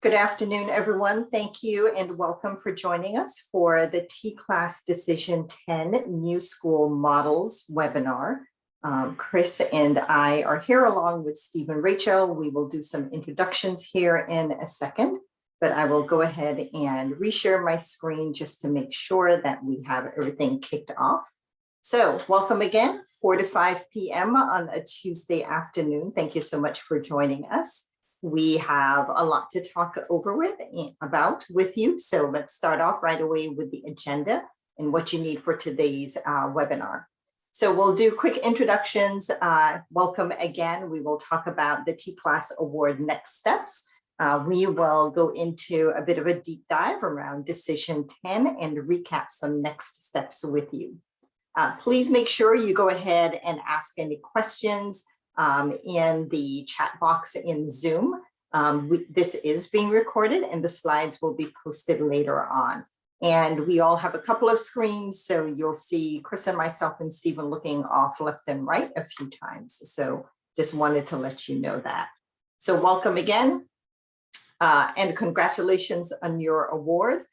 Good afternoon, everyone. Thank you and welcome for joining us for the TCLAS Decision 10 New School Models webinar. Chris and I are here along with Steve and Rachel. We will do some introductions here in a second, but I will go ahead and reshare my screen just to make sure that we have everything kicked off. So welcome again, 4 to 5 p.m. on a Tuesday afternoon. Thank you so much for joining us. We have a lot to talk over with you. So let's start off right away with the agenda and what you need for today's webinar. So we'll do quick introductions. Welcome again. We will talk about the TCLAS Award next steps. We will go into a bit of a deep dive around Decision 10 and recap some next steps with you. Please make sure you go ahead and ask any questions in the chat box in Zoom. This is being recorded and the slides will be posted later on. And we all have a couple of screens, so you'll see Chris and myself and Stephen looking off left and right a few times. So just wanted to let you know that. So welcome again and congratulations on your award.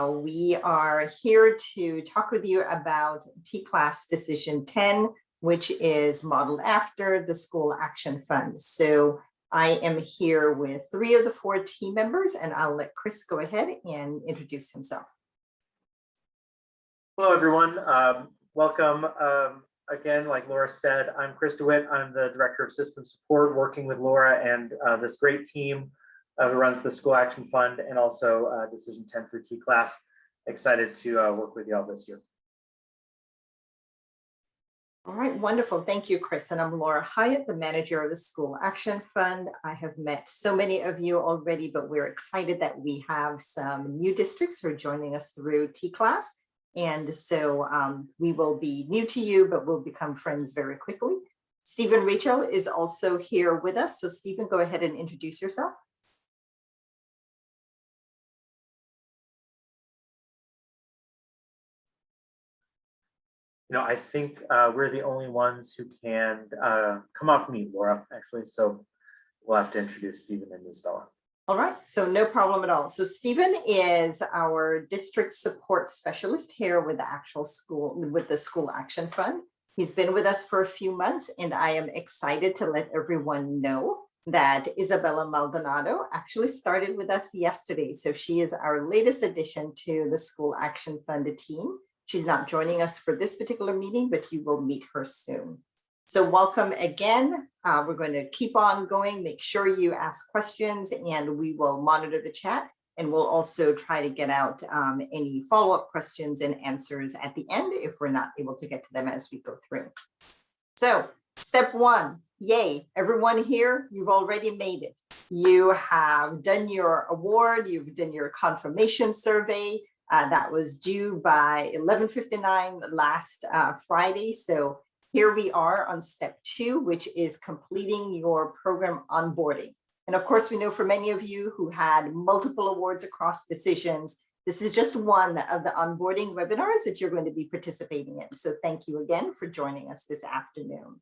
We are here to talk with you about TCLAS Decision 10, which is modeled after the School Action Fund. So I am here with 3 of the 4 team members, and I'll let Chris go ahead and introduce himself. Hello, everyone. Welcome. Again, like Laura said, I'm Chris DeWitt. I'm the Director of System Support, working with Laura and this great team who runs the School Action Fund and also Decision 10 for TCLAS. Excited to work with you all this year. All right, wonderful. Thank you, Chris. And I'm Laura Hyatt, the manager of the School Action Fund. I have met so many of you already, but we're excited that we have some new districts who are joining us through TCLAS. And so we will be new to you, but we'll become friends very quickly. Stephen Rachel is also here with us. So Stephen, go ahead and introduce yourself. You know, I think we're the only ones who can come off mute, Laura, actually. So we'll have to introduce Stephen and Isabella. All right, so no problem at all. So Stephen is our district support specialist here with the actual school, with the School Action Fund. He's been with us for a few months, and I am excited to let everyone know that Isabella Maldonado actually started with us yesterday. So she is our latest addition to the School Action Fund team. She's not joining us for this particular meeting, but you will meet her soon. So welcome again. We're going to keep on going. Make sure you ask questions and we will monitor the chat. And we'll also try to get out any follow-up questions and answers at the end if we're not able to get to them as we go through. So step 1, yay, everyone here, you've already made it. You have done your award, you've done your confirmation survey. That was due by 11:59 last Friday. So here we are on step 2, which is completing your program onboarding. And of course, we know for many of you who had multiple awards across decisions, this is just one of the onboarding webinars that you're going to be participating in. So thank you again for joining us this afternoon.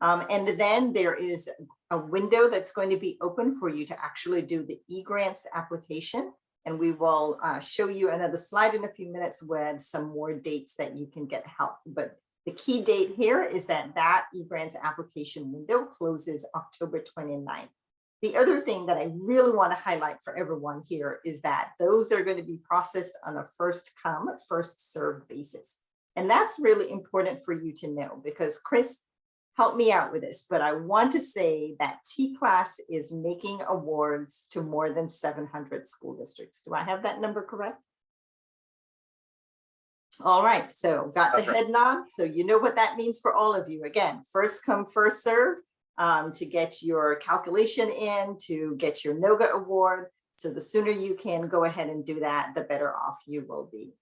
And then there is a window that's going to be open for you to actually do the eGrants application. And we will show you another slide in a few minutes with some more dates that you can get help. But the key date here is that eGrants application window closes October 29th. The other thing that I really want to highlight for everyone here is that those are going to be processed on a first come, first served basis. And that's really important for you to know because Chris helped me out with this, but I want to say that TCLAS is making awards to more than 700 school districts. Do I have that number correct? All right, so got the head nod. So you know what that means for all of you. Again, first come, first serve to get your calculation in, to get your NOGA award. So the sooner you can go ahead and do that, the better off you will be.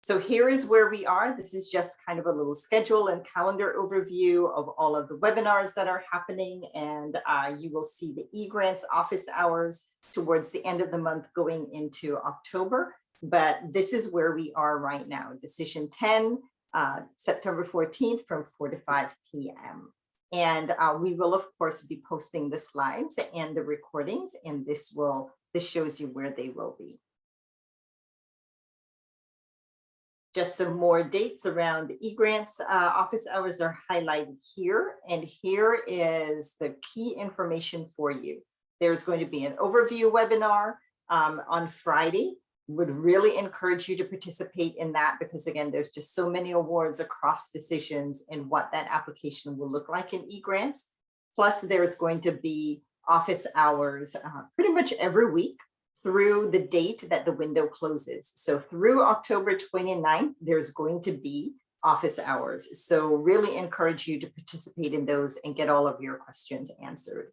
So here is where we are. This is just kind of a little schedule and calendar overview of all of the webinars that are happening. And you will see the eGrants office hours towards the end of the month going into October. But this is where we are right now. Decision 10, September 14th from 4 to 5 p.m. And we will, of course, be posting the slides and the recordings, and this will This shows you where they will be. Just some more dates around eGrants. Office hours are highlighted here, and here is the key information for you. There's going to be an overview webinar on Friday. Would really encourage you to participate in that because again, there's just so many awards across decisions and what that application will look like in eGrants. Plus there's going to be office hours pretty much every week through the date that the window closes. So through October 29th, there's going to be office hours. So really encourage you to participate in those and get all of your questions answered.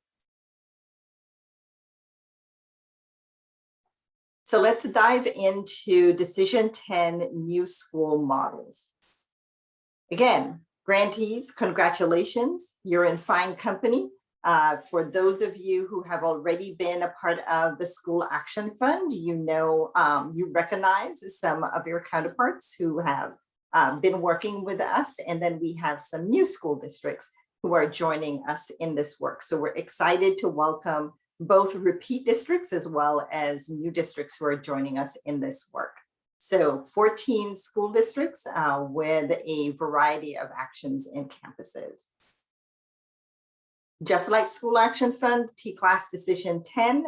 So let's dive into Decision 10 new school models. Again, grantees, congratulations, you're in fine company. For those of you who have already been a part of the School Action Fund, you know, you recognize some of your counterparts who have been working with us. And then we have some new school districts who are joining us in this work. So we're excited to welcome both repeat districts as well as new districts who are joining us in this work. So 14 school districts with a variety of actions and campuses. Just like School Action Fund, TCLAS Decision 10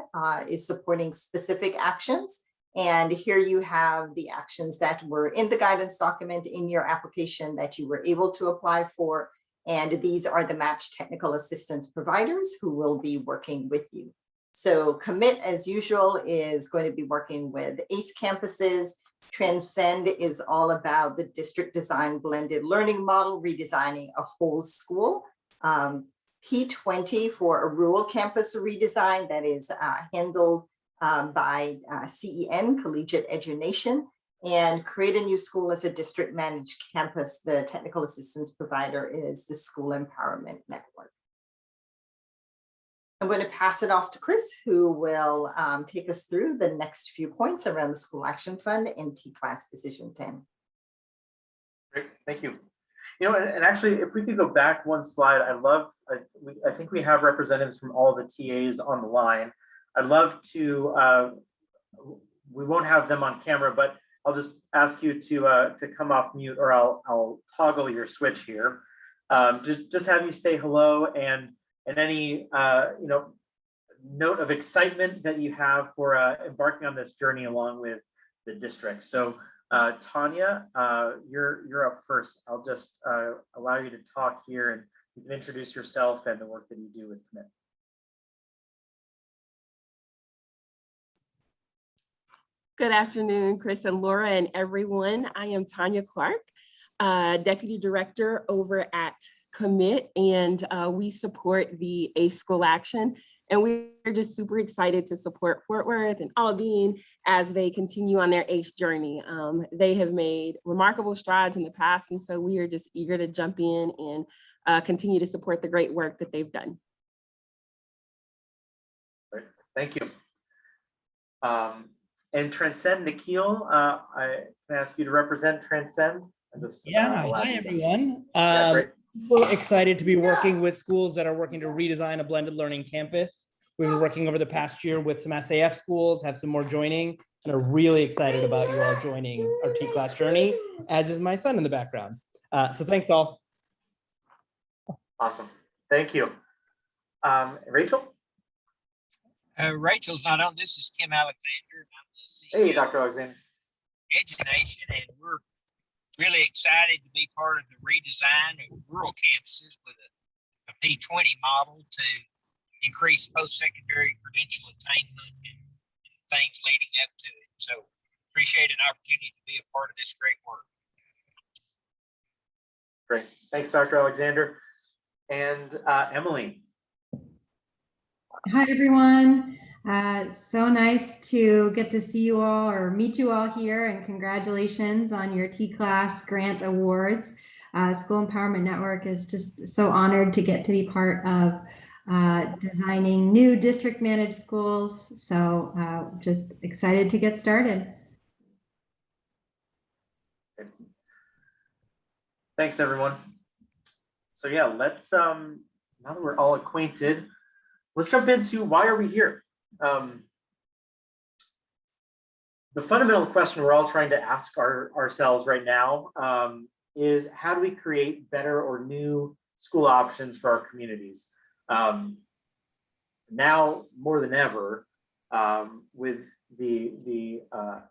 is supporting specific actions. And here you have the actions that were in the guidance document in your application that you were able to apply for. And these are the matched technical assistance providers who will be working with you. So Commit, as usual, is going to be working with ACE campuses. Transcend is all about the district design blended learning model, redesigning a whole school. P20 for a rural campus redesign that is handled by CEN, Collegiate Education, and Create a New School as a district managed campus. The technical assistance provider is the School Empowerment Network. I'm going to pass it off to Chris, who will take us through the next few points around the School Action Fund and TCLAS Decision 10. Great, thank you. You know, and actually, if we could go back one slide, I think we have representatives from all the TAs on the line. I'd love to, we won't have them on camera, but I'll just ask you to come off mute, or I'll toggle your switch here. Just have you say hello and any you know, note of excitement that you have for embarking on this journey along with the district. So Tanya, you're up first. I'll just allow you to talk here, and you can introduce yourself and the work that you do with Commit. Good afternoon, Chris and Laura and everyone. I am Tanya Clark, Deputy Director over at Commit, and we support the ACE School Action. And we're just super excited to support Fort Worth and Aldine as they continue on their ACE journey. They have made remarkable strides in the past, and so we are just eager to jump in and continue to support the great work that they've done. Great. Thank you. And Transcend, Nikhil, I can ask you to represent Transcend. Hi everyone. Great. We're excited to be working with schools that are working to redesign a blended learning campus. We've been working over the past year with some SAF schools, have some more joining, and are really excited about you all joining our TCLAS journey, as is my son in the background. So thanks all. Awesome. Thank you. Rachel? Rachel's not on. This is Tim Alexander. I'm the CEO Hey, Dr. Alexander. Education, and we're really excited to be part of the redesign of rural campuses with a P20 model to increase post-secondary credential attainment and things leading up to it. So appreciate an opportunity to be a part of this great work. Great. Thanks, Dr. Alexander. And Emily. Hi, everyone. So nice to get to see you all or meet you all here, and congratulations on your TCLAS grant awards. School Empowerment Network is just so honored to get to be part of designing new district managed schools. So just excited to get started. Thanks, everyone. So yeah, let's, now that we're all acquainted, let's jump into why are we here? the fundamental question we're all trying to ask ourselves right now is how do we create better or new school options for our communities? Now more than ever, with the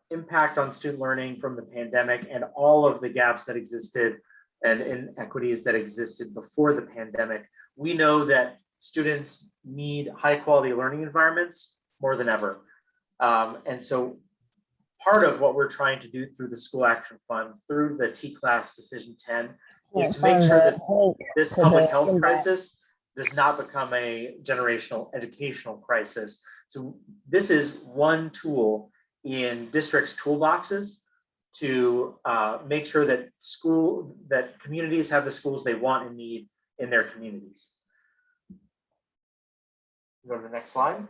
impact on student learning from the pandemic and all of the gaps that existed and inequities that existed before the pandemic, we know that students need high quality learning environments more than ever. And so part of what we're trying to do through the School Action Fund, through the TCLAS Decision 10, is to make sure that this public health crisis does not become a generational educational crisis. So this is one tool in districts' toolboxes to make sure that communities have the schools they want and need in their communities. Go to the next slide.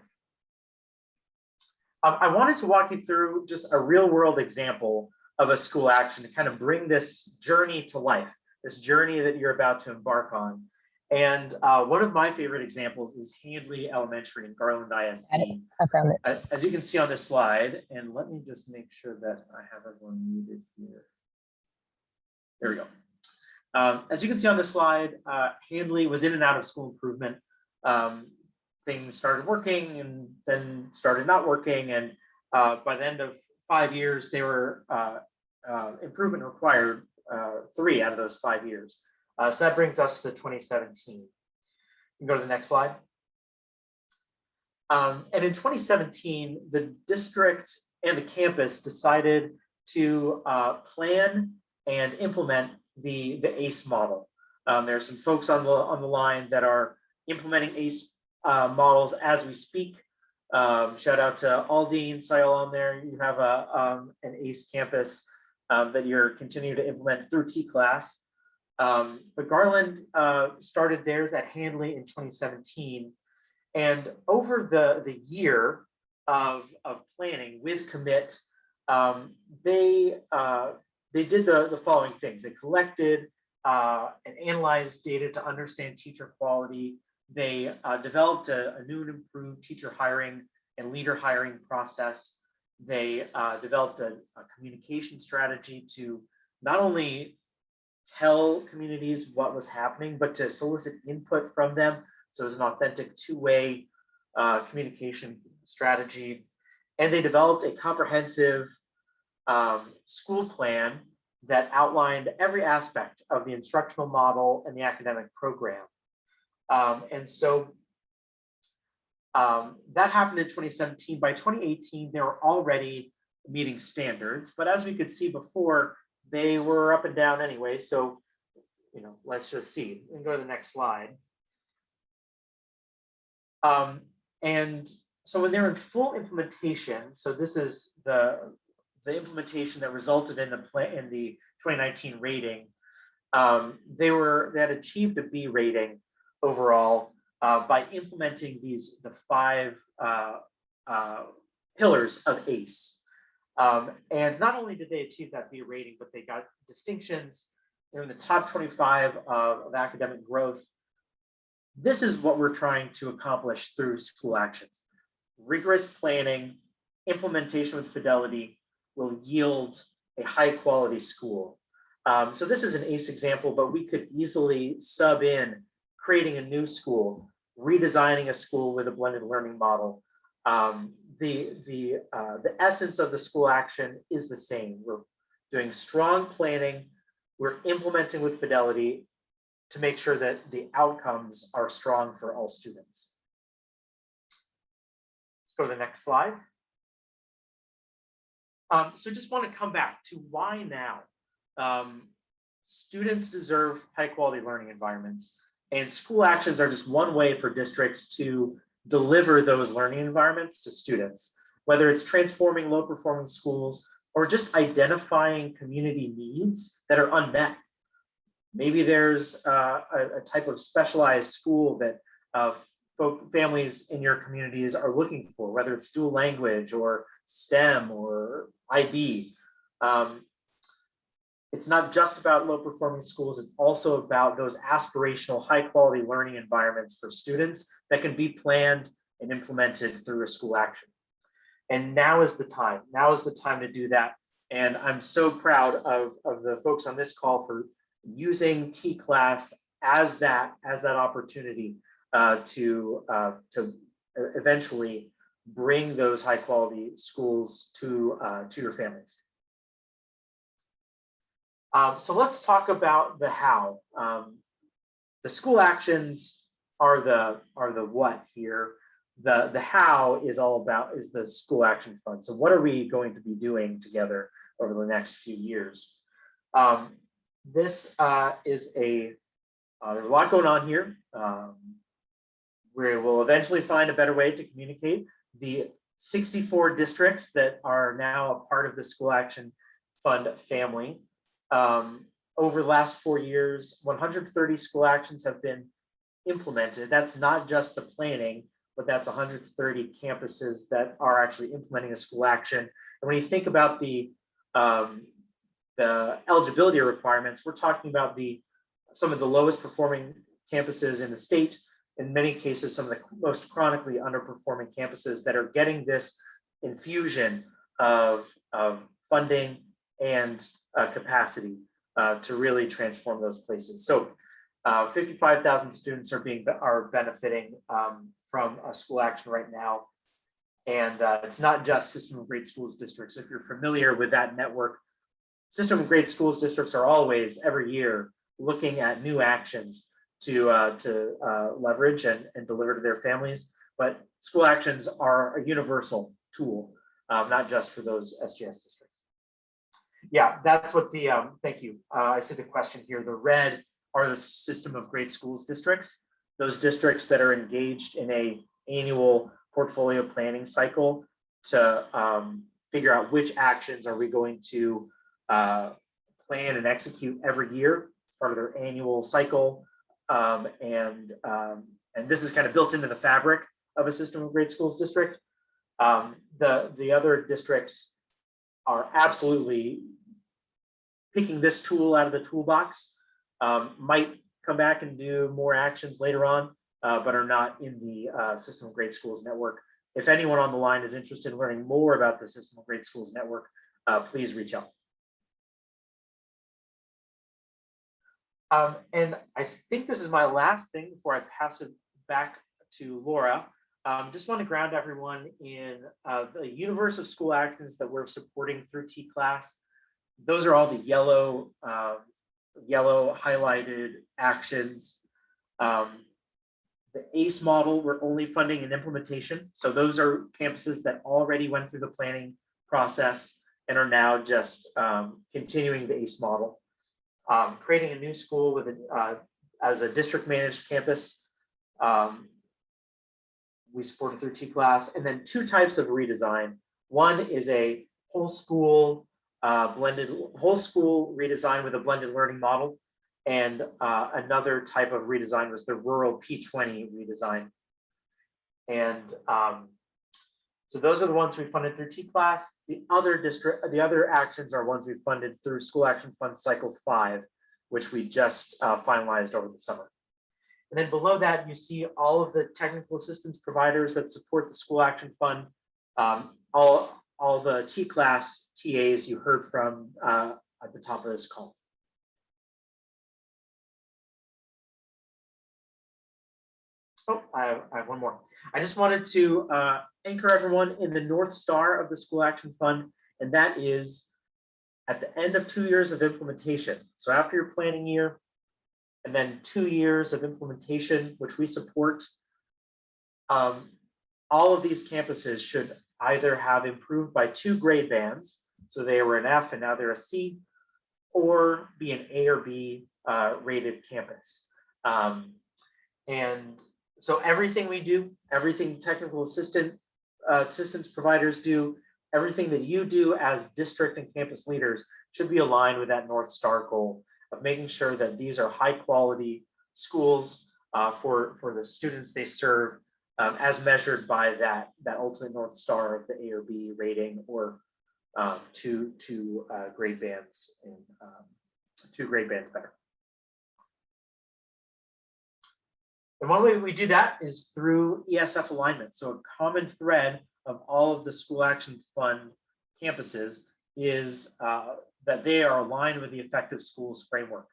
I wanted to walk you through just a real world example of a school action to kind of bring this journey to life, this journey that you're about to embark on. And one of my favorite examples is Handley Elementary in Garland ISD. I found it. As you can see on this slide, and let me just make sure that I have everyone muted here. There we go. As you can see on this slide, Handley was in and out of school improvement. Things started working and then started not working. And by the end of 5 years, they were improvement required 3 out of those 5 years. So that brings us to 2017. You can go to the next slide. And in 2017, the district and the campus decided to plan and implement the ACE model. There are some folks on the line that are implementing ACE models as we speak. Shout out to Aldine, Sayal on there. You have an ACE campus that you're continuing to implement through TCLAS. But Garland started theirs at Handley in 2017. And over the year of planning with Commit, they did the following things. They collected and analyzed data to understand teacher quality. They developed a new and improved teacher hiring and leader hiring process. They developed a communication strategy to not only tell communities what was happening, but to solicit input from them. So it was an authentic two-way communication strategy. And they developed a comprehensive school plan that outlined every aspect of the instructional model and the academic program. And so that happened in 2017. By 2018, they were already meeting standards, but as we could see before, they were up and down anyway. So, let's just see. We can go to the next slide. And so when they're in full implementation, so this is the implementation that resulted in the 2019 rating. They had achieved a B rating overall by implementing the 5 pillars of ACE. And not only did they achieve that B rating, but they got distinctions. They're in the top 25 of academic growth. This is what we're trying to accomplish through school actions. Rigorous planning, implementation with Fidelity will yield a high quality school. So this is an ACE example, but we could easily sub in creating a new school, redesigning a school with a blended learning model. The essence of the school action is the same. We're doing strong planning. We're implementing with Fidelity to make sure that the outcomes are strong for all students. Let's go to the next slide. So just want to come back to why now. Students deserve high quality learning environments, and school actions are just one way for districts to deliver those learning environments to students, whether it's transforming low performing schools or just identifying community needs that are unmet. Maybe there's a type of specialized school that families in your communities are looking for, whether it's dual language or STEM or IB. It's not just about low performing schools, it's also about those aspirational high quality learning environments for students that can be planned and implemented through a school action. And now is the time. Now is the time to do that. And I'm so proud of the folks on this call for using TCLAS as that opportunity to eventually bring those high quality schools to your families. So let's talk about the how. The school actions are the what here. The how is all about is the school action fund. So what are we going to be doing together over the next few years? This is there's a lot going on here. We will eventually find a better way to communicate. The 64 districts that are now a part of the school action fund family. Over the last 4 years, 130 school actions have been implemented. That's not just the planning, but that's 130 campuses that are actually implementing a school action. And when you think about the eligibility requirements, we're talking about some of the lowest performing campuses in the state, in many cases, some of the most chronically underperforming campuses that are getting this infusion of funding and capacity to really transform those places. So 55,000 students are benefiting from a school action right now. And it's not just System of Great Schools districts. If you're familiar with that network, System of Great Schools districts are always, every year, looking at new actions to leverage and deliver to their families. But school actions are a universal tool, not just for those SGS districts. Yeah, that's what the, thank you. I see the question here. The red are the System of Great Schools districts, those districts that are engaged in an annual portfolio planning cycle to figure out which actions are we going to plan and execute every year as part of their annual cycle. And this is kind of built into the fabric of a System of Great Schools district. The other districts are absolutely picking this tool out of the toolbox, might come back and do more actions later on, but are not in the System of Great Schools network. If anyone on the line is interested in learning more about the System of Great Schools network, please reach out. And I think this is my last thing before I pass it back to Laura. Just want to ground everyone in the universe of school actions that we're supporting through TCLAS. Those are all the yellow highlighted actions. The ACE model, we're only funding an implementation. So those are campuses that already went through the planning process and are now just continuing the ACE model. Creating a new school with as a district managed campus. We support it through TCLAS, and then two types of redesign. One is a whole school redesign with a blended learning model, and another type of redesign was the rural P20 redesign. And so those are the ones we funded through TCLAS. The other actions are ones we funded through School Action Fund Cycle 5, which we just finalized over the summer. And then below that, you see all of the technical assistance providers that support the School Action Fund. All the TCLAS TAs you heard from at the top of this call. Oh, I have one more. I just wanted to anchor everyone in the North Star of the School Action Fund, and that is at the end of 2 years of implementation. So after your planning year, and then 2 years of implementation, which we support, all of these campuses should either have improved by 2 grade bands, so they were an F and now they're a C, or be an A or B rated campus. And so everything we do, everything technical assistance providers do, everything that you do as district and campus leaders should be aligned with that North Star goal of making sure that these are high quality schools for the students they serve, as measured by that ultimate North Star of the A or B rating, or two grade bands and 2 grade bands better. And one way we do that is through ESF alignment. So a common thread of all of the School Action Fund campuses is that they are aligned with the Effective Schools framework.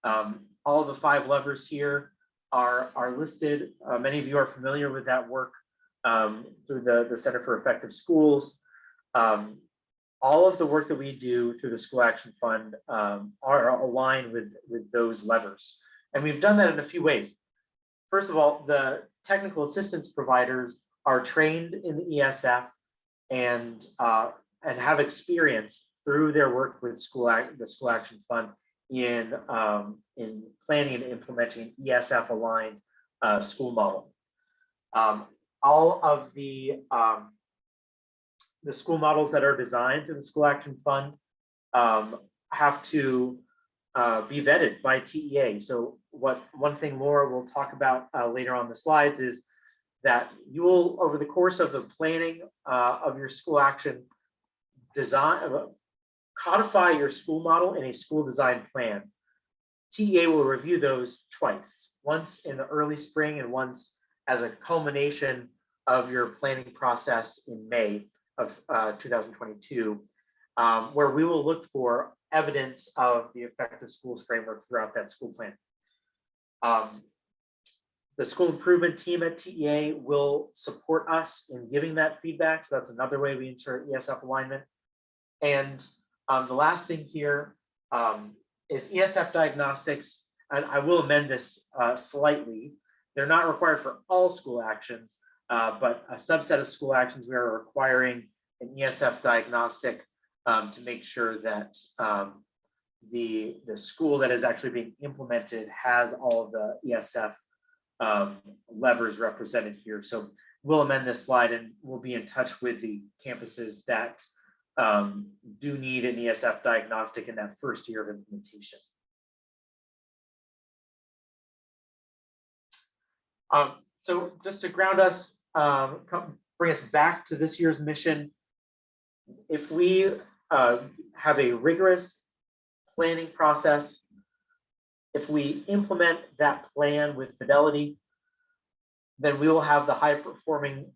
All of the 5 levers here are listed. Many of you are familiar with that work through the Center for Effective Schools. All of the work that we do through the School Action Fund are aligned with those levers. And we've done that in a few ways. First of all, the technical assistance providers are trained in the ESF and have experience through their work with the School Action Fund in planning and implementing ESF-aligned school model. All of the school models that are designed through the School Action Fund have to be vetted by TEA. So one thing Laura will talk about later on the slides is that you will, over the course of the planning of your school action design, codify your school model in a school design plan. TEA will review those twice, once in the early spring and once as a culmination of your planning process in May of 2022, where we will look for evidence of the Effective Schools framework throughout that school plan. The school improvement team at TEA will support us in giving that feedback. So that's another way we ensure ESF alignment. And the last thing here is ESF diagnostics. And I will amend this slightly. They're not required for all school actions, but a subset of school actions we are requiring an ESF diagnostic to make sure that the school that is actually being implemented has all of the ESF levers represented here. So we'll amend this slide and we'll be in touch with the campuses that do need an ESF diagnostic in that first year of implementation. So just to ground us, bring us back to this year's mission, if we have a rigorous planning process, if we implement that plan with fidelity, then we will have the high performing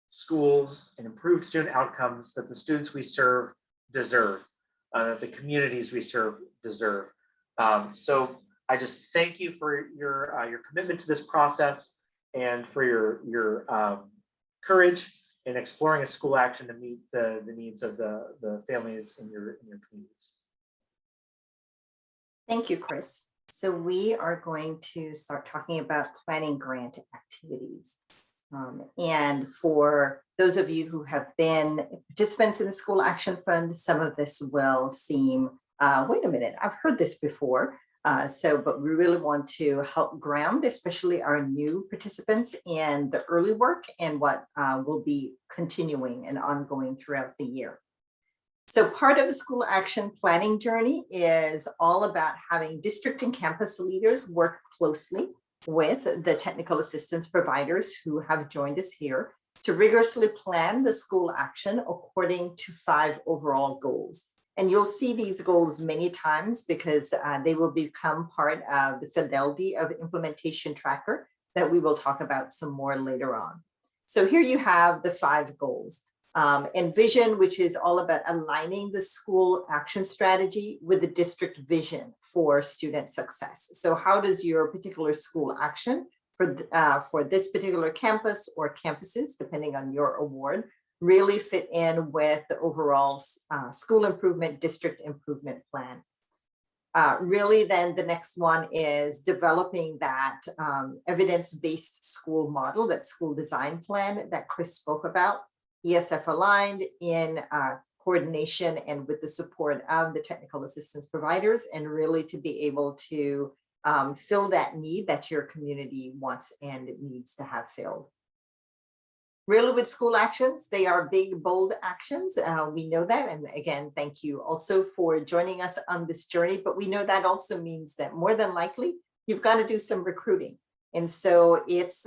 schools and improved student outcomes that the students we serve deserve, that the communities we serve deserve. So I just thank you for your commitment to this process and for your courage in exploring a school action to meet the needs of the families in your communities. Thank you, Chris. So we are going to start talking about planning grant activities. And for those of you who have been participants in the School Action Fund, some of this will seem, wait a minute, I've heard this before. But we really want to help ground, especially our new participants, in the early work and what will be continuing and ongoing throughout the year. So part of the school action planning journey is all about having district and campus leaders work closely with the technical assistance providers who have joined us here to rigorously plan the school action according to 5 overall goals. And you'll see these goals many times because they will become part of the Fidelity of Implementation Tracker that we will talk about some more later on. So here you have the 5 goals. Envision, which is all about aligning the school action strategy with the district vision for student success. So how does your particular school action for this particular campus or campuses, depending on your award, really fit in with the overall school improvement, district improvement plan? Really then the next one is developing that evidence-based school model, that school design plan that Chris spoke about, ESF aligned in coordination and with the support of the technical assistance providers, and really to be able to fill that need that your community wants and needs to have filled. Really with school actions, they are big, bold actions. We know that. And again, thank you also for joining us on this journey. But we know that also means that more than likely, you've got to do some recruiting. And so it's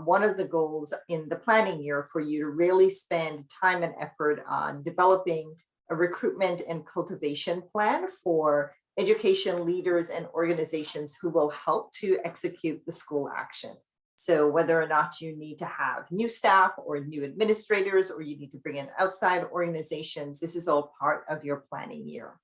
one of the goals in the planning year for you to really spend time and effort on developing a recruitment and cultivation plan for education leaders and organizations who will help to execute the school action. So whether or not you need to have new staff or new administrators, or you need to bring in outside organizations, this is all part of your planning year.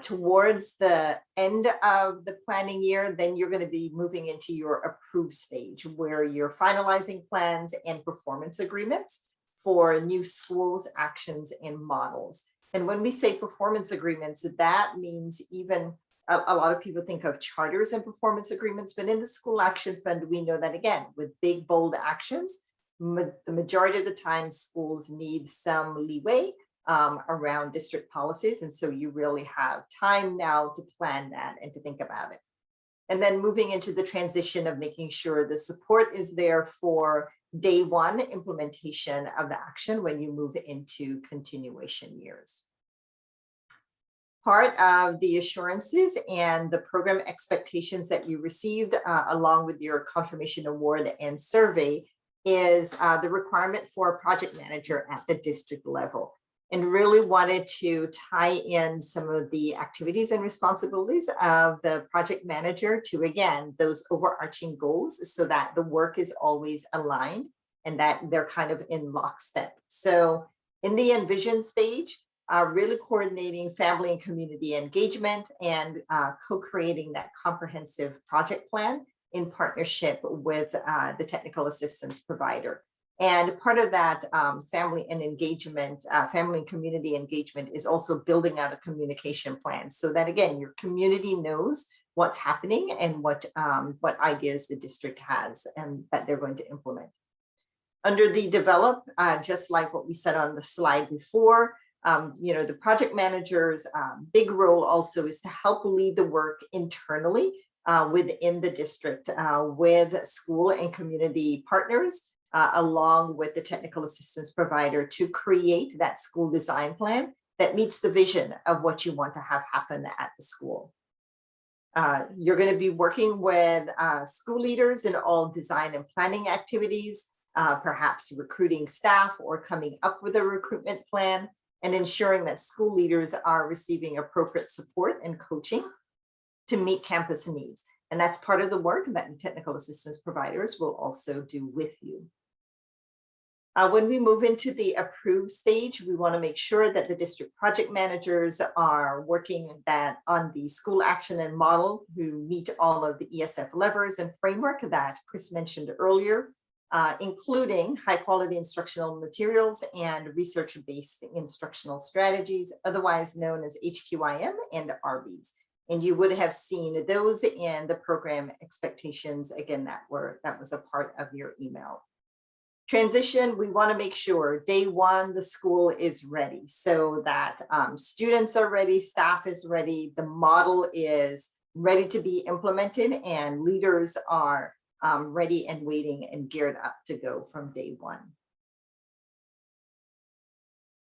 Towards the end of the planning year, then you're going to be moving into your approved stage, where you're finalizing plans and performance agreements for new schools, actions, and models. And when we say performance agreements, that means even a lot of people think of charters and performance agreements, but in the School Action Fund, we know that again, with big, bold actions, the majority of the time schools need some leeway around district policies. And so you really have time now to plan that and to think about it. And then moving into the transition of making sure the support is there for day one implementation of the action when you move into continuation years. Part of the assurances and the program expectations that you received along with your confirmation award and survey is the requirement for a project manager at the district level, and really wanted to tie in some of the activities and responsibilities of the project manager to, again, those overarching goals, so that the work is always aligned and that they're kind of in lockstep. So in the envision stage, really coordinating family and community engagement and co-creating that comprehensive project plan in partnership with the technical assistance provider. And part of that family and engagement, family and community engagement, is also building out a communication plan, so that again, your community knows what's happening and what ideas the district has and that they're going to implement. Under the develop, just like what we said on the slide before, the project manager's big role also is to help lead the work internally within the district with school and community partners, along with the technical assistance provider, to create that school design plan that meets the vision of what you want to have happen at the school. You're going to be working with school leaders in all design and planning activities, perhaps recruiting staff or coming up with a recruitment plan, and ensuring that school leaders are receiving appropriate support and coaching to meet campus needs. And that's part of the work that the technical assistance providers will also do with you. When we move into the approved stage, we want to make sure that the district project managers are working on the school action and model to meet all of the ESF levers and framework that Chris mentioned earlier, including high quality instructional materials and research-based instructional strategies, otherwise known as HQIM and RBs. And you would have seen those in the program expectations. Again, that was a part of your email. Transition, we want to make sure day one, the school is ready, so that students are ready, staff is ready, the model is ready to be implemented, and leaders are ready and waiting and geared up to go from day one.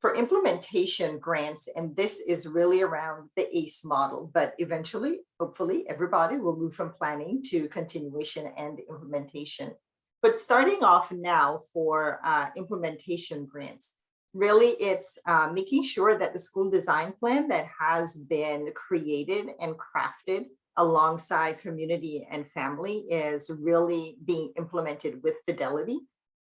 For implementation grants, and this is really around the ACE model, but eventually, hopefully, everybody will move from planning to continuation and implementation. But starting off now for implementation grants, really it's making sure that the school design plan that has been created and crafted alongside community and family is really being implemented with Fidelity,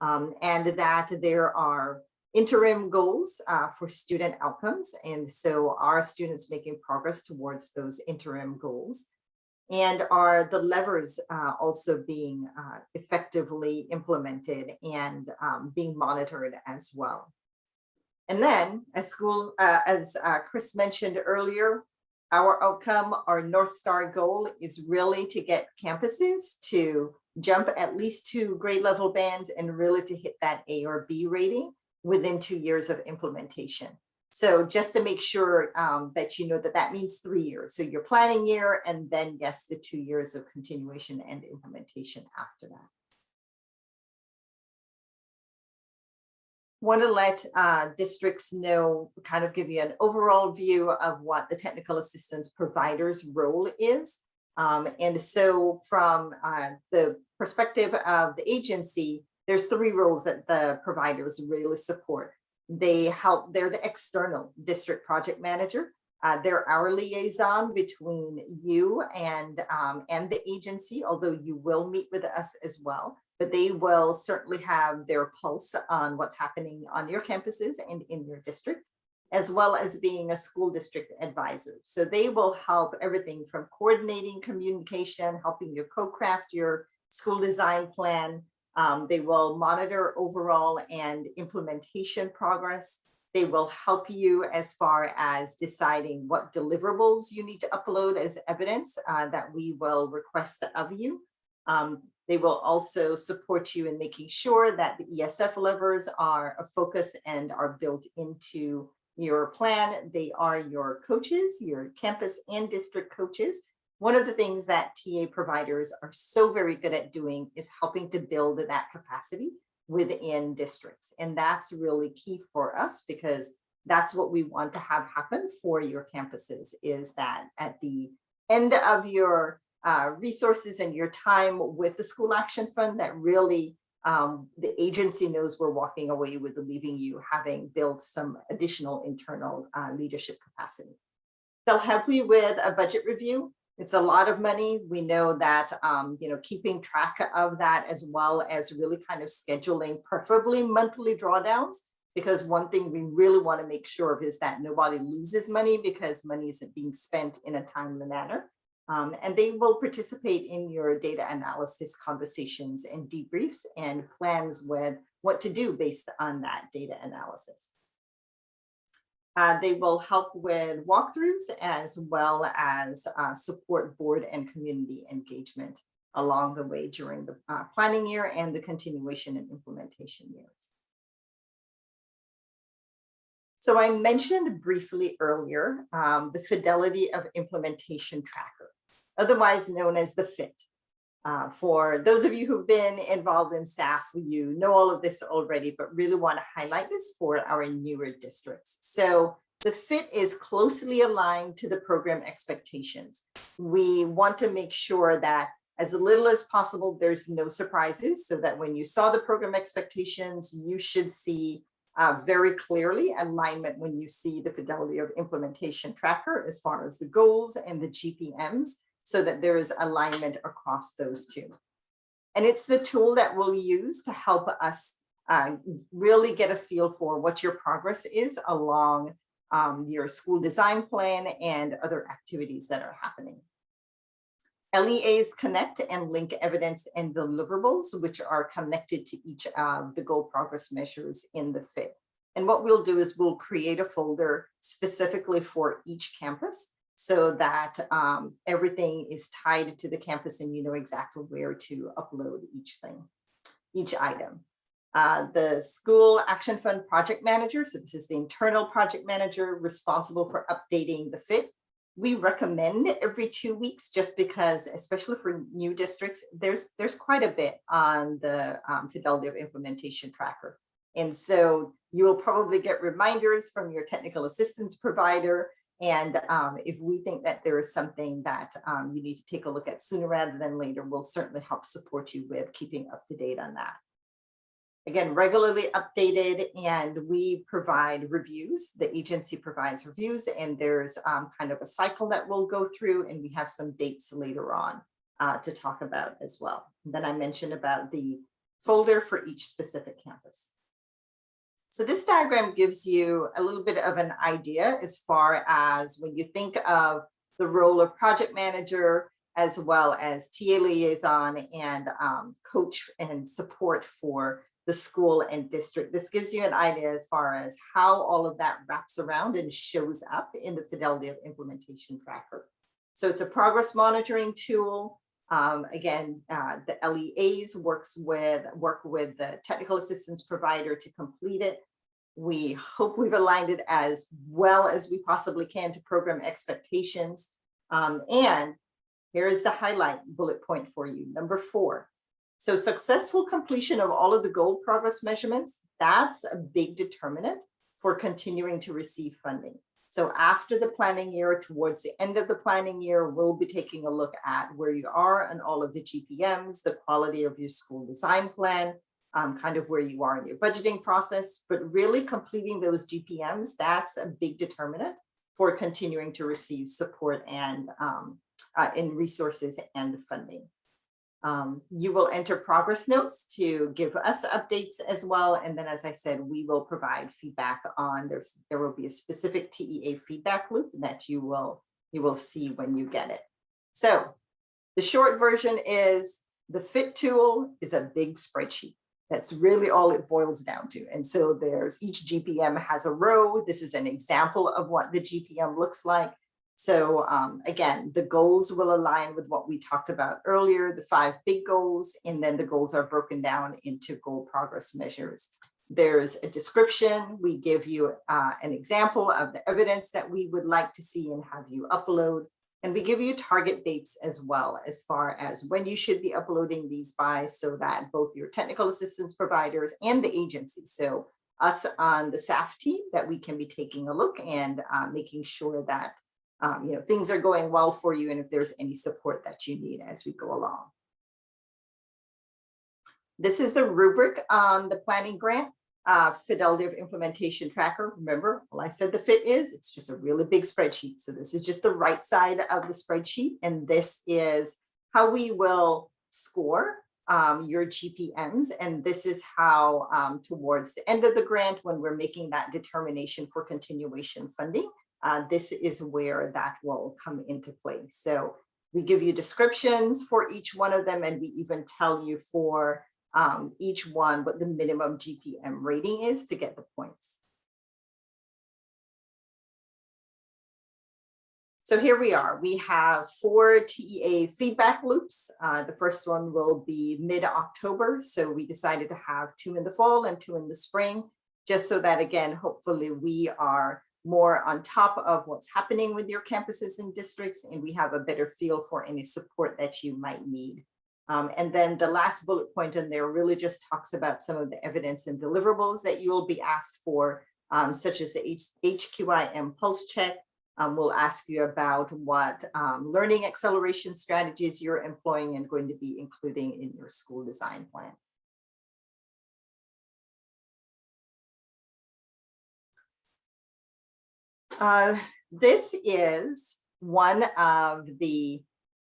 and that there are interim goals for student outcomes. And so are students making progress towards those interim goals? And are the levers also being effectively implemented and being monitored as well? And then as Chris mentioned earlier, our outcome, our North Star goal is really to get campuses to jump at least 2 grade level bands and really to hit that A or B rating within 2 years of implementation. So just to make sure that you know that means 3 years. So your planning year, and then yes, the 2 years of continuation and implementation after that. Want to let districts know, kind of give you an overall view of what the technical assistance provider's role is. And so from the perspective of the agency, there's 3 roles that the providers really support. They're the external district project manager, They're our liaison between you and the agency, although you will meet with us as well. But they will certainly have their pulse on what's happening on your campuses and in your district, as well as being a school district advisor. So they will help everything from coordinating communication, helping you co-craft your school design plan. They will monitor overall and implementation progress. They will help you as far as deciding what deliverables you need to upload as evidence that we will request of you. They will also support you in making sure that the ESF levers are a focus and are built into your plan. They are your coaches, your campus and district coaches. One of the things that TA providers are so very good at doing is helping to build that capacity within districts. And that's really key for us, because that's what we want to have happen for your campuses, is that at the end of your resources and your time with the School Action Fund, that really the agency knows we're walking away with leaving you having built some additional internal leadership capacity. They'll help you with a budget review. It's a lot of money. We know that, keeping track of that, as well as really kind of scheduling, preferably monthly drawdowns, because one thing we really want to make sure of is that nobody loses money because money isn't being spent in a timely manner. And they will participate in your data analysis conversations and debriefs and plans with what to do based on that data analysis. They will help with walkthroughs, as well as support board and community engagement along the way during the planning year and the continuation and implementation years. So I mentioned briefly earlier the Fidelity of Implementation Tracker, otherwise known as the FIT. For those of you who've been involved in SAF, you know all of this already, but really want to highlight this for our newer districts. So the FIT is closely aligned to the program expectations. We want to make sure that as little as possible, there's no surprises, so that when you saw the program expectations, you should see very clearly alignment when you see the Fidelity of Implementation Tracker as far as the goals and the GPMs, so that there is alignment across those two. And it's the tool that we'll use to help us really get a feel for what your progress is along your school design plan and other activities that are happening. LEAs connect and link evidence and deliverables, which are connected to each of the goal progress measures in the FIT. And what we'll do is we'll create a folder specifically for each campus, so that everything is tied to the campus and you know exactly where to upload each thing, each item. The School Action Fund project manager, so this is the internal project manager responsible for updating the FIT. We recommend every 2 weeks, just because, especially for new districts, there's quite a bit on the Fidelity of Implementation Tracker. And so you will probably get reminders from your technical assistance provider. And if we think that there is something that you need to take a look at sooner rather than later, we'll certainly help support you with keeping up to date on that. Again, regularly updated, and we provide reviews. The agency provides reviews, and there's kind of a cycle that we'll go through, and we have some dates later on to talk about as well. And then I mentioned about the folder for each specific campus. So this diagram gives you a little bit of an idea as far as when you think of the role of project manager, as well as TA liaison and coach and support for the school and district. This gives you an idea as far as how all of that wraps around and shows up in the Fidelity of Implementation Tracker. So it's a progress monitoring tool. Again, the LEAs work with the technical assistance provider to complete it. We hope we've aligned it as well as we possibly can to program expectations. And here is the highlight bullet point for you, number 4. So successful completion of all of the goal progress measurements, that's a big determinant for continuing to receive funding. So after the planning year, towards the end of the planning year, we'll be taking a look at where you are and all of the GPMs, the quality of your school design plan, kind of where you are in your budgeting process, but really completing those GPMs, that's a big determinant for continuing to receive support and in resources and funding. You will enter progress notes to give us updates as well. And then, as I said, we will provide feedback on, there will be a specific TEA feedback loop that you will see when you get it. So the short version is the FIT tool is a big spreadsheet. That's really all it boils down to. And so each GPM has a row. This is an example of what the GPM looks like. So again, the goals will align with what we talked about earlier, the 5 big goals, and then the goals are broken down into goal progress measures. There's a description. We give you an example of the evidence that we would like to see and have you upload. And we give you target dates as well, as far as when you should be uploading these by, so that both your technical assistance providers and the agency, so us on the SAF team, that we can be taking a look and making sure that things are going well for you, and if there's any support that you need as we go along. This is the rubric on the planning grant, Fidelity of Implementation Tracker. Remember, well, I said the FIT it's just a really big spreadsheet. So this is just the right side of the spreadsheet, and this is how we will score your GPMs. And this is how towards the end of the grant, when we're making that determination for continuation funding, this is where that will come into play. So we give you descriptions for each one of them, and we even tell you for each one what the minimum GPM rating is to get the points. So here we are. We have 4 TEA feedback loops. The first one will be mid-October. So we decided to have 2 in the fall and 2 in the spring, just so that, again, hopefully we are more on top of what's happening with your campuses and districts, and we have a better feel for any support that you might need. And then the last bullet point in there really just talks about some of the evidence and deliverables that you will be asked for, such as the HQIM pulse check. We'll ask you about what learning acceleration strategies you're employing and going to be including in your school design plan. This is one of the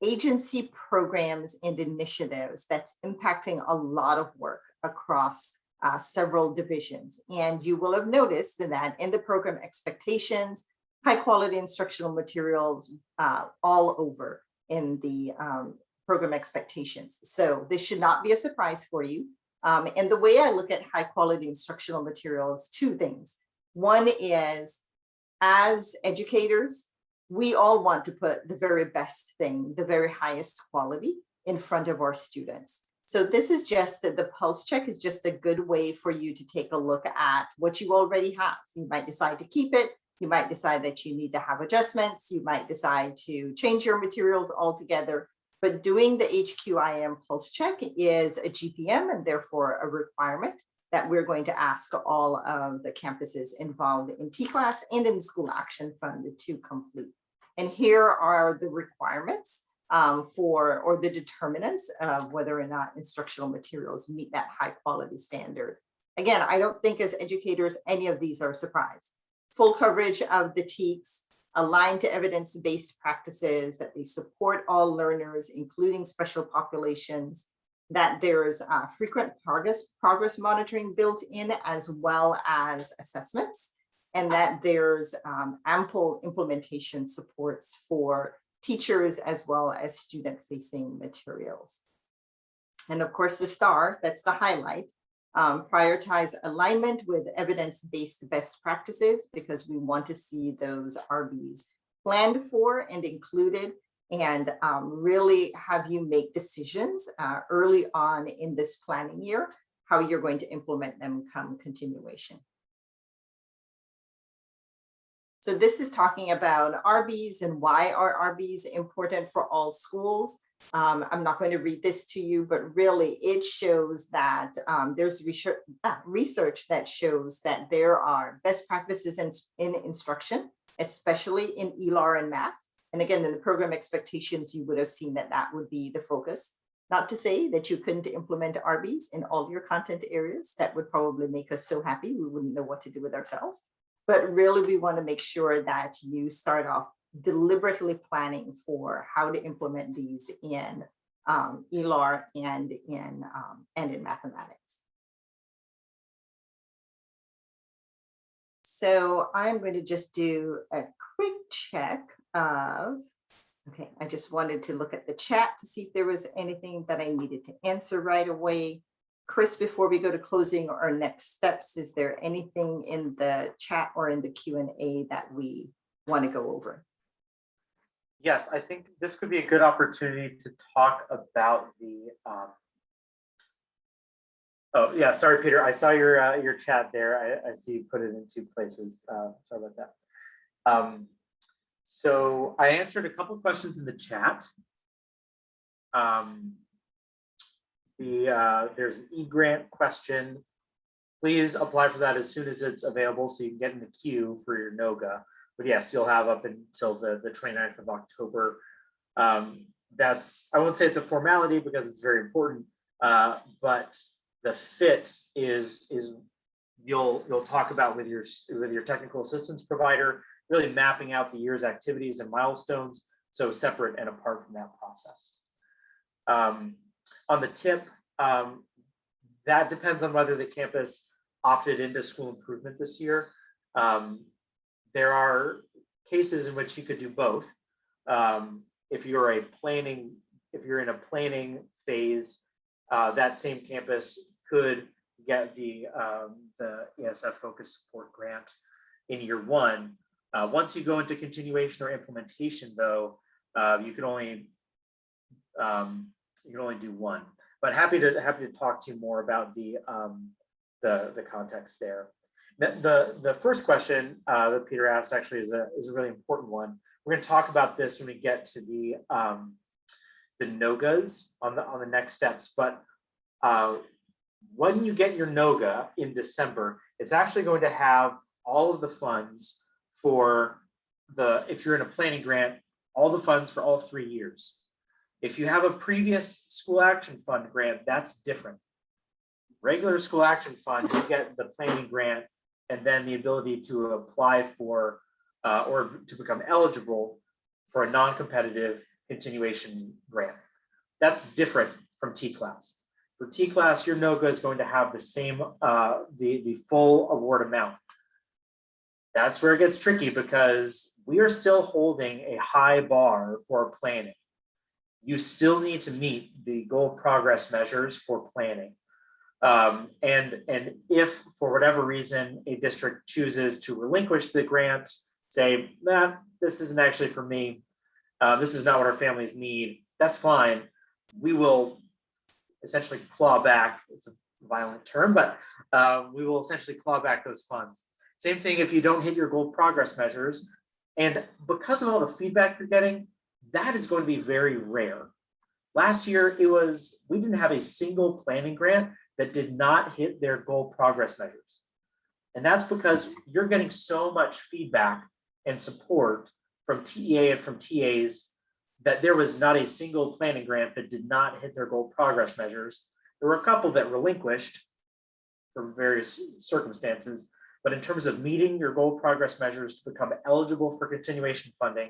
agency programs and initiatives that's impacting a lot of work across several divisions. And you will have noticed that in the program expectations, high quality instructional materials all over in the program expectations. So this should not be a surprise for you. And the way I look at high quality instructional materials, 2 things. One is, as educators, we all want to put the very best thing, the very highest quality in front of our students. So this is just that the pulse check is just a good way for you to take a look at what you already have. You might decide to keep it. You might decide that you need to have adjustments. You might decide to change your materials altogether. But doing the HQIM pulse check is a GPM, and therefore a requirement that we're going to ask all of the campuses involved in TCLAS and in the School Action Fund to complete. And here are the requirements or the determinants of whether or not instructional materials meet that high quality standard. Again, I don't think as educators, any of these are a surprise. Full coverage of the TEKS, aligned to evidence-based practices, that they support all learners, including special populations, that there's frequent progress monitoring built in, as well as assessments, and that there's ample implementation supports for teachers as well as student-facing materials. And of course, the star, that's the highlight, prioritize alignment with evidence-based best practices, because we want to see those RBs planned for and included, and really have you make decisions early on in this planning year, how you're going to implement them come continuation. So this is talking about RBs and why are RBs important for all schools. I'm not going to read this to you, but really it shows that there's research that shows that there are best practices in instruction, especially in ELAR and math. And again, in the program expectations, you would have seen that that would be the focus. Not to say that you couldn't implement RBs in all your content areas. That would probably make us so happy we wouldn't know what to do with ourselves. But really, we want to make sure that you start off deliberately planning for how to implement these in ELAR and in mathematics. So I'm going to just do a quick check of, okay, I just wanted to look at the chat to see if there was anything that I needed to answer right away. Chris, before we go to closing or next steps, is there anything in the chat or in the Q&A that we want to go over? Yes, I think this could be a good opportunity to talk about the, oh yeah, sorry, Peter, I saw your chat there. I see you put it in two places. Sorry about that. So I answered a couple of questions in the chat. There's an eGrant question. Please apply for that as soon as it's available so you can get in the queue for your NOGA. But yes, you'll have up until the 29th of October. That's, I won't say it's a formality because it's very important, but the fit is you'll talk about with your technical assistance provider, really mapping out the year's activities and milestones, so separate and apart from that process. On the tip, that depends on whether the campus opted into school improvement this year. There are cases in which you could do both. If you're in a planning phase, that same campus could get the ESF focused support grant in year one. Once you go into continuation or implementation, though, you can only do one. But happy to talk to you more about the context there. The first question that Peter asked actually is a really important one. We're going to talk about this when we get to the NOGAs on the next steps. But when you get your NOGA in December, it's actually going to have all of the funds for if you're in a planning grant, all the funds for all 3 years. If you have a previous school action fund grant, that's different. Regular school action fund, you get the planning grant and then the ability to apply for or to become eligible for a non-competitive continuation grant. That's different from TCLAS. For TCLAS, your NOGA is going to have the same, the full award amount. That's where it gets tricky because we are still holding a high bar for planning. You still need to meet the goal progress measures for planning. And if for whatever reason a district chooses to relinquish the grant, say, nah, this isn't actually for me, this is not what our families need, that's fine. We will essentially claw back, it's a violent term, but we will essentially claw back those funds. Same thing if you don't hit your goal progress measures. And because of all the feedback you're getting, that is going to be very rare. Last year, we didn't have a single planning grant that did not hit their goal progress measures. And that's because you're getting so much feedback and support from TEA and from TAs that there was not a single planning grant that did not hit their goal progress measures. There were a couple that relinquished for various circumstances, but in terms of meeting your goal progress measures to become eligible for continuation funding,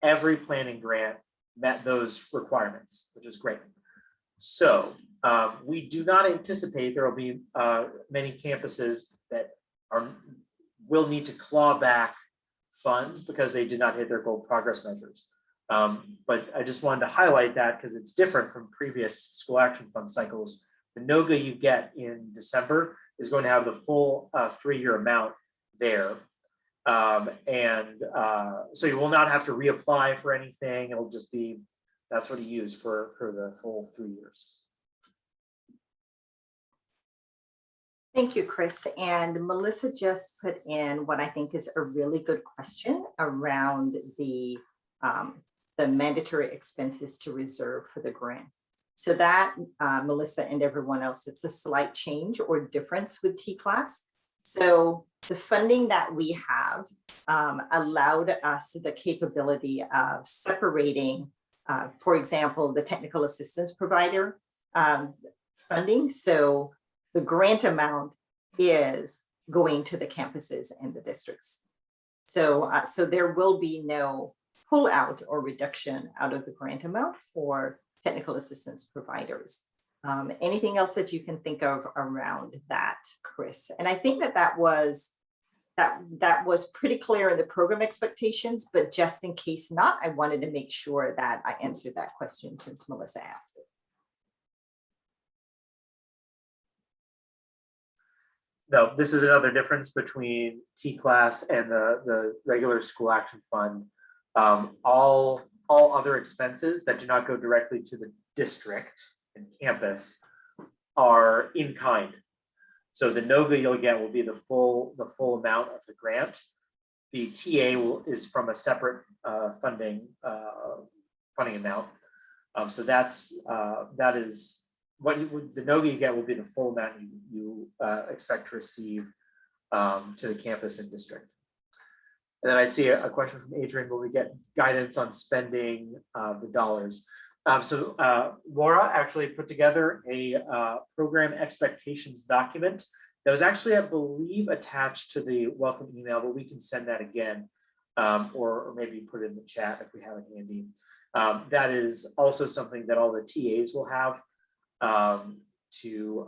every planning grant met those requirements, which is great. So we do not anticipate there will be many campuses that will need to claw back funds because they did not hit their goal progress measures. But I just wanted to highlight that because it's different from previous school action fund cycles. The NOGA you get in December is going to have the full 3-year amount there. So you will not have to reapply for anything. It'll just be, that's what you use for the full 3 years. Thank you, Chris. And Melissa just put in what I think is a really good question around the mandatory expenses to reserve for the grant. So that, Melissa and everyone else, it's a slight change or difference with TCLAS. So the funding that we have allowed us the capability of separating, for example, the technical assistance provider funding. So the grant amount is going to the campuses and the districts. So, so there will be no pull out or reduction out of the grant amount for technical assistance providers. Anything else that you can think of around that, Chris? And I think that was pretty clear in the program expectations, but just in case not, I wanted to make sure that I answered that question since Melissa asked it. No, this is another difference between TCLAS and the regular school action fund. All other expenses that do not go directly to the district and campus are in kind. So the NOGA you'll get will be the full amount of the grant. The TA is from a separate funding amount. So that is what the NOGA you get will be the full amount you expect to receive to the campus and district. And then I see a question from Adrian, will we get guidance on spending the dollars? So Laura actually put together a program expectations document that was actually, I believe, attached to the welcome email, but we can send that again, or maybe put it in the chat if we have it handy. That is also something that all the TAs will have to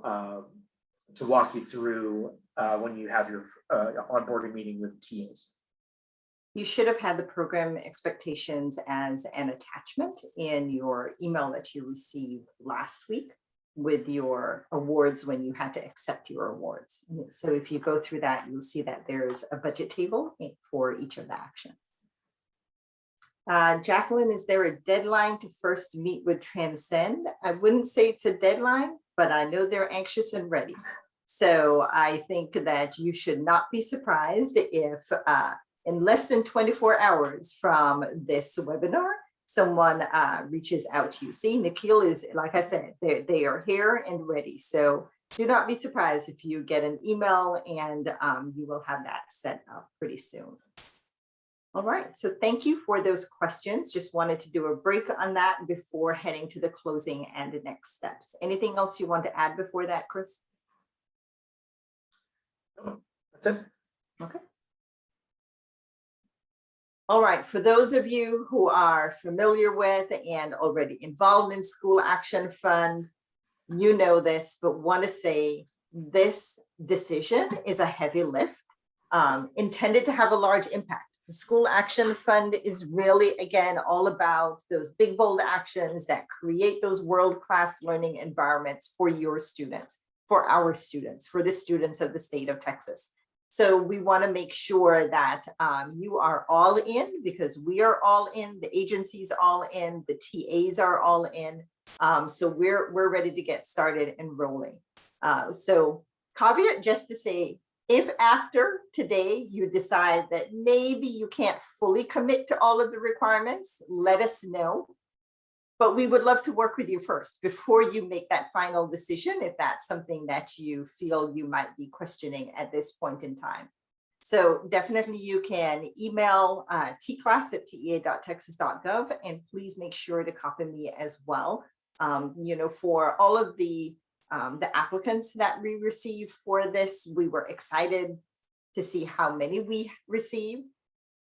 walk you through when you have your onboarding meeting with TAs. You should have had the program expectations as an attachment in your email that you received last week with your awards when you had to accept your awards. So if you go through that, you'll see that there's a budget table for each of the actions. Jacqueline, is there a deadline to first meet with Transcend? I wouldn't say it's a deadline, but I know they're anxious and ready. So I think that you should not be surprised if in less than 24 hours from this webinar, someone reaches out to you. See, Nikhil is, like I said, they are here and ready. So do not be surprised if you get an email, and you will have that set up pretty soon. All right, so thank you for those questions. Just wanted to do a break on that before heading to the closing and the next steps. Anything else you want to add before that, Chris? That's it. Okay. All right, for those of you who are familiar with and already involved in School Action Fund, you know this, but want to say this decision is a heavy lift, intended to have a large impact. The School Action Fund is really, again, all about those big, bold actions that create those world-class learning environments for your students, for our students, for the students of the state of Texas. So we want to make sure that you are all in, because we are all in, the agency's all in, the TAs are all in. So we're ready to get started and rolling. So caveat just to say, if after today you decide that maybe you can't fully commit to all of the requirements, let us know. But we would love to work with you first before you make that final decision, if that's something that you feel you might be questioning at this point in time. So definitely you can email tclass@tea.texas.gov, and please make sure to copy me as well. You know, for all of the applicants that we received for this, we were excited to see how many we received.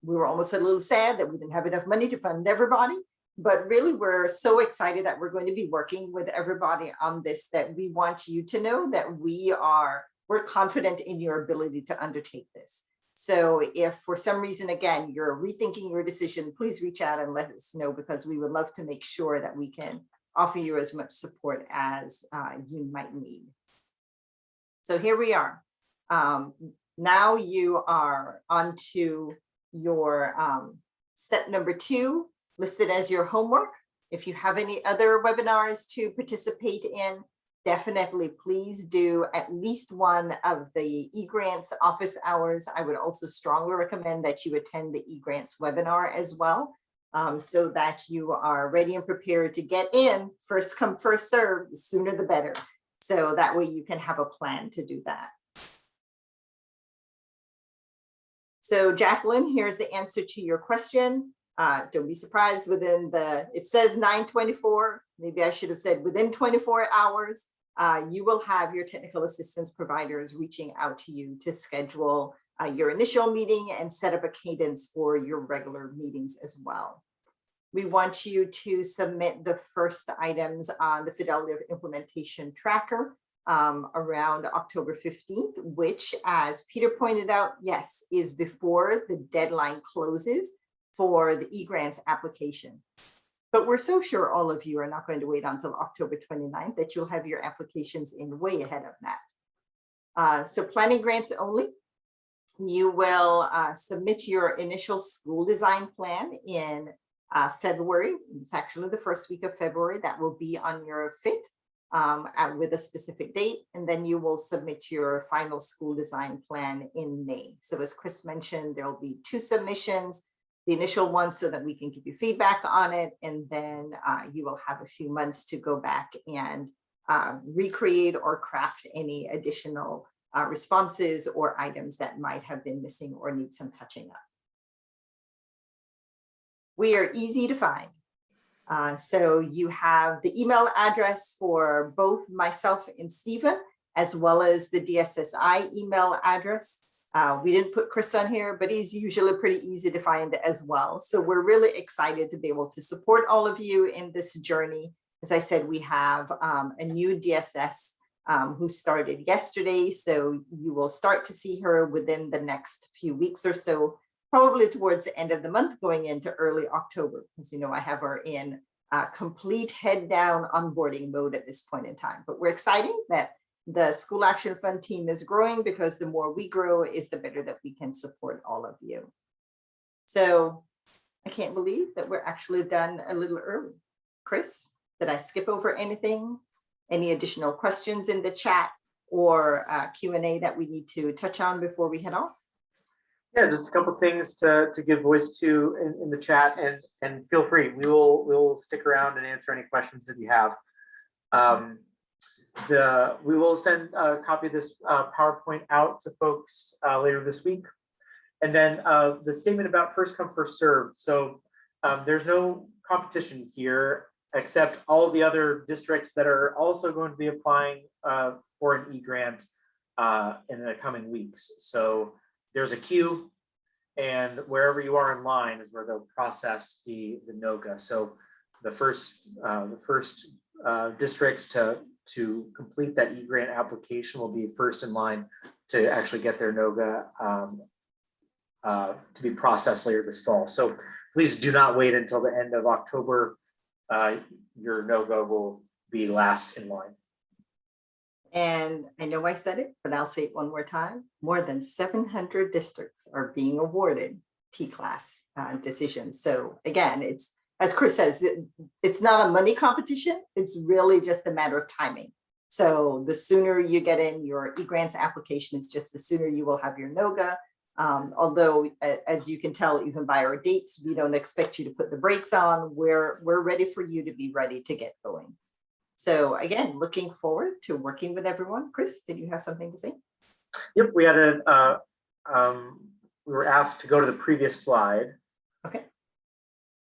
We were almost a little sad that we didn't have enough money to fund everybody. But really, we're so excited that we're going to be working with everybody on this, that we want you to know that we're confident in your ability to undertake this. So if for some reason, again, you're rethinking your decision, please reach out and let us know, because we would love to make sure that we can offer you as much support as you might need. So here we are. Now you are on to your step number 2. Listed as your homework. If you have any other webinars to participate in, definitely please do at least one of the eGrants office hours. I would also strongly recommend that you attend the eGrants webinar as well, so that you are ready and prepared to get in. First come, first serve, the sooner the better. So that way you can have a plan to do that. So Jacqueline, here's the answer to your question. Don't be surprised, it says 9:24. Maybe I should have said within 24 hours. you will have your technical assistance providers reaching out to you to schedule your initial meeting and set up a cadence for your regular meetings as well. We want you to submit the first items on the Fidelity implementation tracker around October 15th, which, as Peter pointed out, yes, is before the deadline closes for the eGrants application. But we're so sure all of you are not going to wait until October 29th that you'll have your applications in way ahead of that. So planning grants only. You will submit your initial school design plan in February. It's actually the first week of February. That will be on your FIT with a specific date. And then you will submit your final school design plan in May. So as Chris mentioned, there'll be 2 submissions. The initial one so that we can give you feedback on it. And then you will have a few months to go back and recreate or craft any additional responses or items that might have been missing or need some touching up. We are easy to find. So you have the email address for both myself and Stephen, as well as the DSSI email address. We didn't put Chris on here, but he's usually pretty easy to find as well. So we're really excited to be able to support all of you in this journey. As I said, we have a new DSS who started yesterday. So you will start to see her within the next few weeks or so, probably towards the end of the month, going into early October. As you know, I have her in complete head down onboarding mode at this point in time. But we're excited that the School Action Fund team is growing, because the more we grow is the better that we can support all of you. So I can't believe that we're actually done a little early. Chris, did I skip over anything? Any additional questions in the chat or Q&A that we need to touch on before we head off? Yeah, just a couple things to give voice to in the chat, and feel free. We'll stick around and answer any questions that you have. We will send a copy of this PowerPoint out to folks later this week. And then the statement about first come, first served. So there's no competition here, except all of the other districts that are also going to be applying for an eGrant in the coming weeks. So there's a queue, and wherever you are in line is where they'll process the NOGA. So the first districts to complete that eGrant application will be first in line to actually get their NOGA to be processed later this fall. So please do not wait until the end of October. Your NOGA will be last in line. And I know I said it, but I'll say it one more time. More than 700 districts are being awarded TCLAS decisions. So again, it's, as Chris says, it's not a money competition. It's really just a matter of timing. So the sooner you get in your eGrants application, it's just the sooner you will have your NOGA. Although, as you can tell, even by our dates, we don't expect you to put the brakes on. We're ready for you to be ready to get going. So again, looking forward to working with everyone. Chris, did you have something to say? Yep, we had we were asked to go to the previous slide. Okay.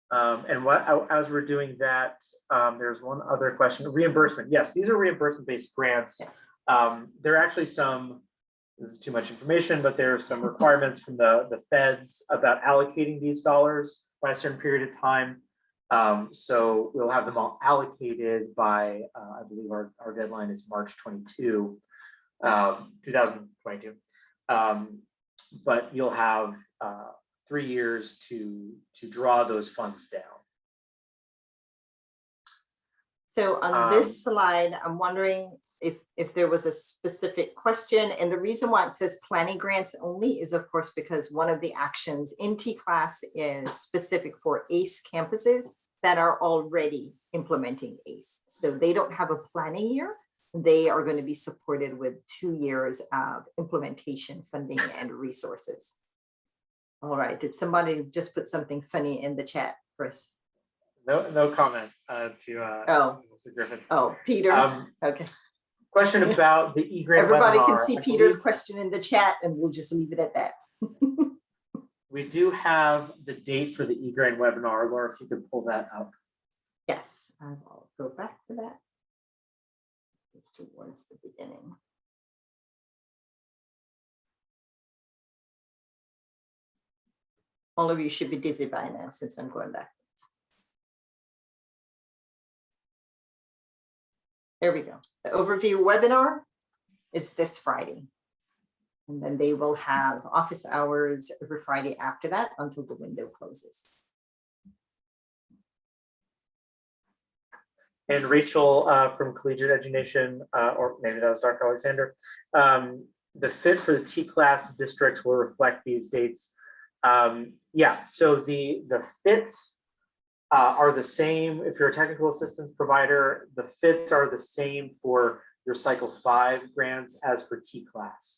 And as we're doing that, there's one other question. Reimbursement. Yes, these are reimbursement-based grants. Yes. There are actually some, this is too much information, but there are some requirements from the feds about allocating these dollars by a certain period of time. So we'll have them all allocated by, I believe our deadline is March 22, 2022. But you'll have 3 years to draw those funds down. So on this slide, I'm wondering if there was a specific question, and the reason why it says planning grants only is, of course, because one of the actions in TCLAS is specific for ACE campuses that are already implementing ACE. So they don't have a planning year. They are going to be supported with 2 years of implementation funding and resources. All right, did somebody just put something funny in the chat, Chris? No comment to Mr. Griffin. Oh, Peter, okay. Question about the eGrant Everybody webinar. can see Peter's question in the chat, and we'll just leave it at that. We do have the date for the eGrant webinar. Laura, if you could pull that up. Yes, I will go back to that. It's towards the beginning. All of you should be dizzy by now since I'm going backwards. There we go. The overview webinar is this Friday. And then they will have office hours every Friday after that until the window closes. And Rachel from Collegiate Education, or maybe that was Dr. Alexander, the fit for the TCLAS districts will reflect these dates. Yeah, so the fits are the same. If you're a technical assistance provider, the fits are the same for your cycle 5 grants as for TCLAS.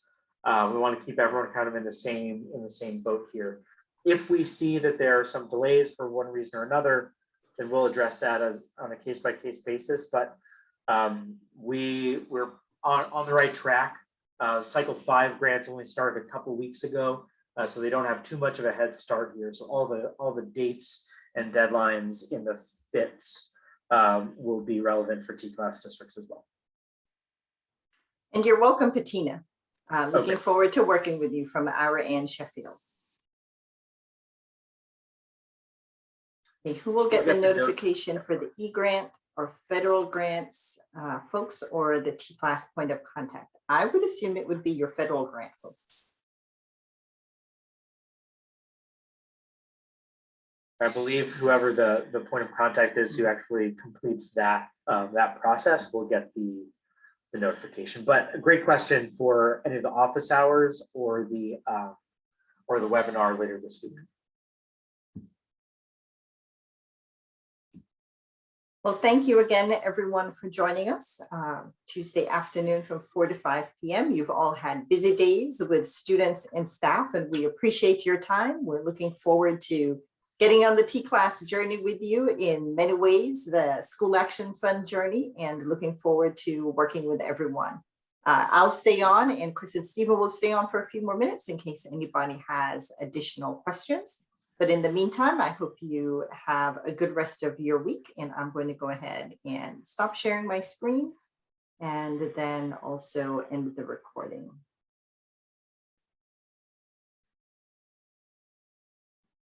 We want to keep everyone kind of in the same boat here. If we see that there are some delays for one reason or another, then we'll address that as on a case-by-case basis. But we're on the right track. Cycle 5 grants only started a couple weeks ago, so they don't have too much of a head start here. So all the dates and deadlines in the fits will be relevant for TCLAS districts as well. And you're welcome, Patina. Looking Okay. forward to working with you from our Ann Sheffield. Okay, who will get the notification for the eGrant or federal grants folks, or the TCLAS point of contact? I would assume it would be your federal grant folks. I believe whoever the point of contact is who actually completes that that process will get the notification. But a great question for any of the office hours or the webinar later this week. Well, thank you again, everyone, for joining us Tuesday afternoon from 4 to 5 p.m. You've all had busy days with students and staff, and we appreciate your time. We're looking forward to getting on the TCLAS journey with you in many ways, the School Action Fund journey, and looking forward to working with everyone. I'll stay on, and Chris and Stephen will stay on for a few more minutes in case anybody has additional questions. But in the meantime, I hope you have a good rest of your week, and I'm going to go ahead and stop sharing my screen and then also end the recording.